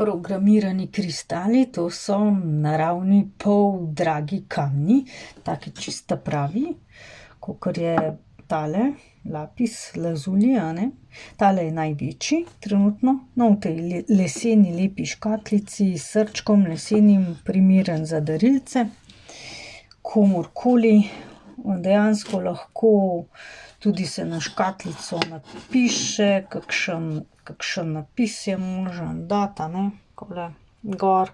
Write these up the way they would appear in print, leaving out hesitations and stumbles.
Programirani kristali, to so naravni poldragi kamni, taki čisto pravi, kakor je tale lapis lazuli, a ne. Tale je največji trenutno, no, v tej leseni lepi škatlici s srčkom lesenim, primeren za darilce. Komurkoli, dejansko lahko tudi se na škatlico napiše, kakšen napis je možen dati, a ne, takole gor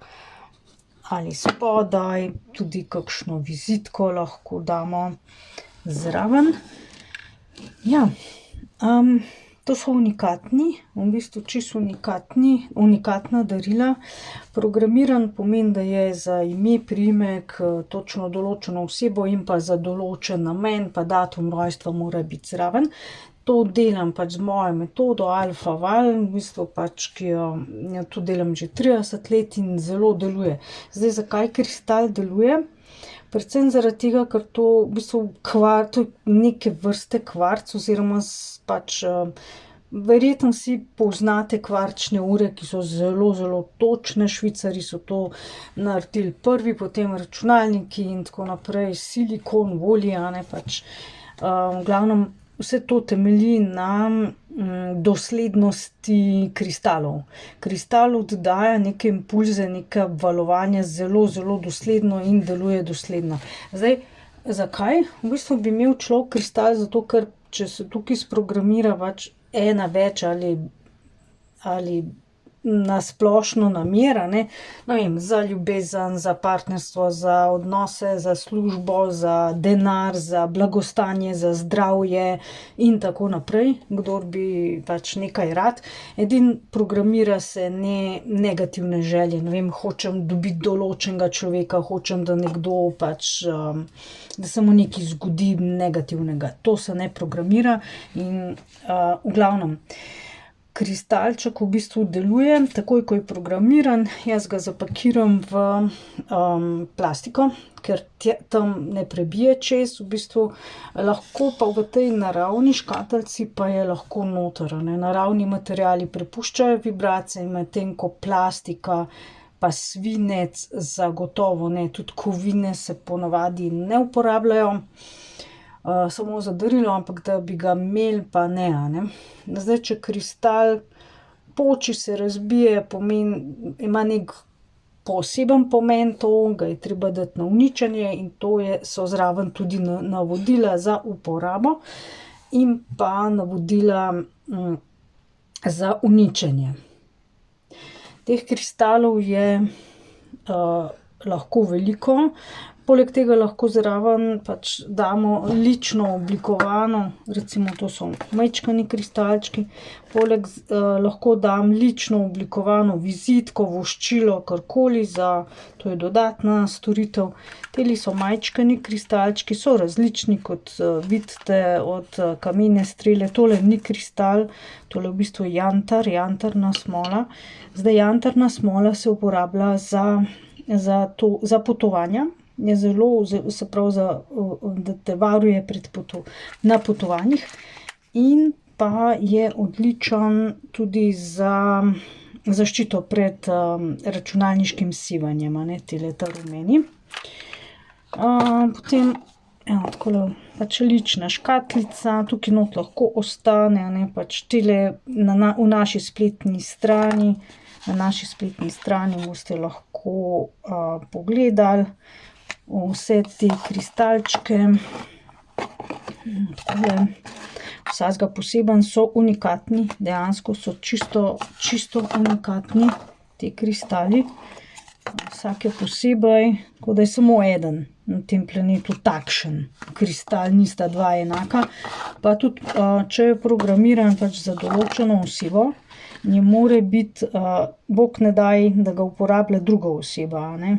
ali spodaj, tudi kakšno vizitko lahko damo zraven. Ja, to so unikatni, v bistvu čisto unikatna darila. Programiran pomeni, da je za ime, priimek, točno določeno osebo in pa za določen namen, pa datum rojstva mora biti zraven. To delam pač z mojo metodo Alfa Val, v bistvu pač, ki jo to delam že 30 let in zelo deluje. Zdaj, zakaj kristal deluje? Predvsem zaradi tega, ker to v bistvu to je neke vrste kvarc oziroma pač, verjetno vsi poznate kvarčne ure, ki so zelo, zelo točne. Švicarji so to naredili prvi, potem računalniki in tako naprej, silikon, olje, a ne, pač. V glavnem, vse to temelji na doslednosti kristalov. Kristal oddaja neke impulze, neka valovanja zelo, zelo dosledno in deluje dosledno. Zdaj, zakaj? V bistvu bi imel človek kristal, zato ker če se tukaj sprogramira pač ena več ali na splošno namera, ne vem, za ljubezen, za partnerstvo, za odnose, za službo, za denar, za blagostanje, za zdravje in tako naprej, kdor bi pač nekaj rad. Edino programira se negativne želje, ne vem, hočem dobiti določenega človeka, hočem, da nekdo pač, da se mu nekaj zgodi negativnega. To se ne programira in, v glavnem, kristalček v bistvu deluje takoj, ko je programiran. Jaz ga zapakiram v, plastiko, ker tam ne prebije čez, v bistvu lahko pa v tej naravni škatlici pa je lahko noter, a ne. Naravni materiali prepuščajo vibracije, medtem ko plastika pa svinec zagotovo ne, tudi kovine se ponavadi ne uporabljajo. Samo za darilo, ampak da bi ga imeli, pa ne, a ne. Zdaj, če kristal poči, se razbije, pomeni, ima neki poseben pomen to, ga je treba dati na uničenje in to so zraven tudi navodila za uporabo in pa navodila, za uničenje. Teh kristalov je, lahko veliko. Poleg tega lahko zraven pač damo lično oblikovano, recimo to so majčkeni kristalčki, poleg lahko dam lično oblikovano vizitko, voščilo, karkoli to je dodatna storitev. Teli so majčkeni kristalčki, so različni, kot, vidite, od kamene strele. Tole ni kristal, tole v bistvu je jantar, jantarna smola. Zdaj, jantarna smola se uporablja za potovanja. Je zelo, se pravi da te varuje na potovanjih in pa je odličen tudi za zaščito pred, računalniškim sevanjem, a ne, tile ta rumeni. Potem, evo, takole pač lična škatlica, tukaj not lahko ostane, a ne, pač tile v naši spletni strani, boste lahko, pogledali vse te kristalčke. Takole, vsakega posebej so unikatni, dejansko so čisto unikatni ti kristali. Vsak je posebej, tako da je samo eden na tem planetu takšen kristal, nista dva enaka. Pa tudi, če je programiran pač za določeno osebo, ne more biti, bog ne daj, da ga uporablja druga oseba, a ne.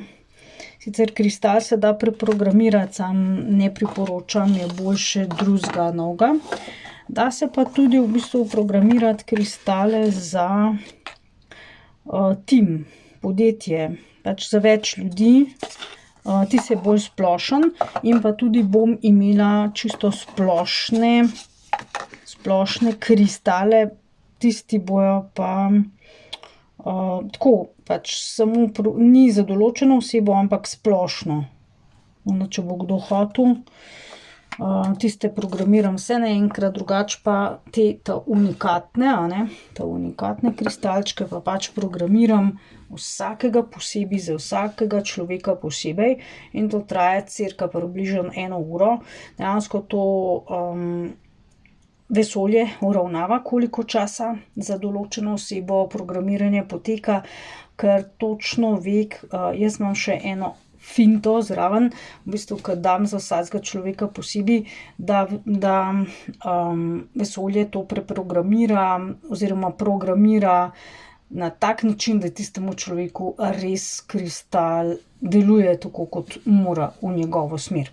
Sicer kristal se da preprogramirati, samo ne priporočam, je boljše drugega novega. Da se pa tudi v bistvu programirati kristale za, tim, podjetje, pač za več ljudi. Tisti je bolj splošen in pa tudi bom imela čisto splošne kristale, tisti bojo pa, Tako, pač samo ni za določeno osebo, ampak splošno. Če bo kdo hotel, tiste programiram vse naenkrat, drugače pa ta unikatne kristalčke pa pač programiram vsakega posebej, za vsakega človeka posebej, in to traja cirka približno 1 uro. Dejansko to vesolje uravnava, koliko časa za določeno osebo programiranje poteka, ker točno ve, jaz imam še eno finto zraven, v bistvu, ke dam za vsakega človeka posebej, da vesolje to preprogramira oziroma programira na tak način, da tistemu človeku res kristal deluje tako, kot mora v njegovo smer.